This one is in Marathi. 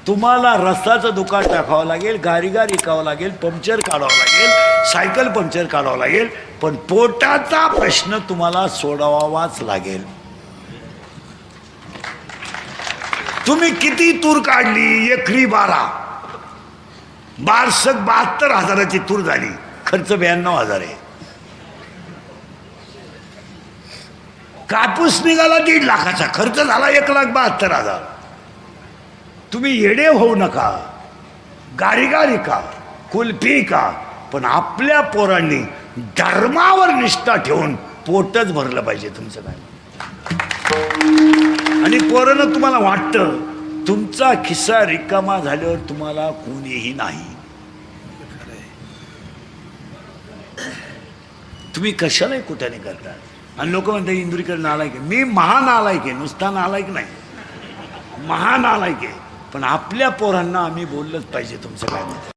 तुम्हाला रस्त्याचं दुकान टाकावं लागेल, गारीगार विकावं लागेल, पंक्चर काढावं लागेल, सायकल पंक्चर काढावं लागेल, पण पोटाचा प्रश्न तुम्हाला सोडवावाच लागेल. तुम्ही किती तूर काढली, एकरी 72,000ची तूर झाली, खर्च 92,000 आहे. कापूस निघाला 1.5 लाखाचा, खर्च झाला 1,72,000. तुम्ही येडे होऊ नका, गारीगारी का, कुल्फी का, पण आपल्या पोरांनी धर्मावर निष्ठा ठेवून पोटच भरलं पाहिजे तुमचं. काय आणि पोरांना तुम्हाला वाटतं तुमचा खिस्सा रिकामा झाल्यावर तुम्हाला कोणीही नाही. तुम्ही कशालाही कुठे करता. आणि लोक म्हणतात इंदुरीकर नालायक आहे. मी महानालायक आहे, नुसता नालायक नाही, महानालायक आहे. पण आपल्या पोरांना आम्ही बोललंच पाहिजे तुमचं काय.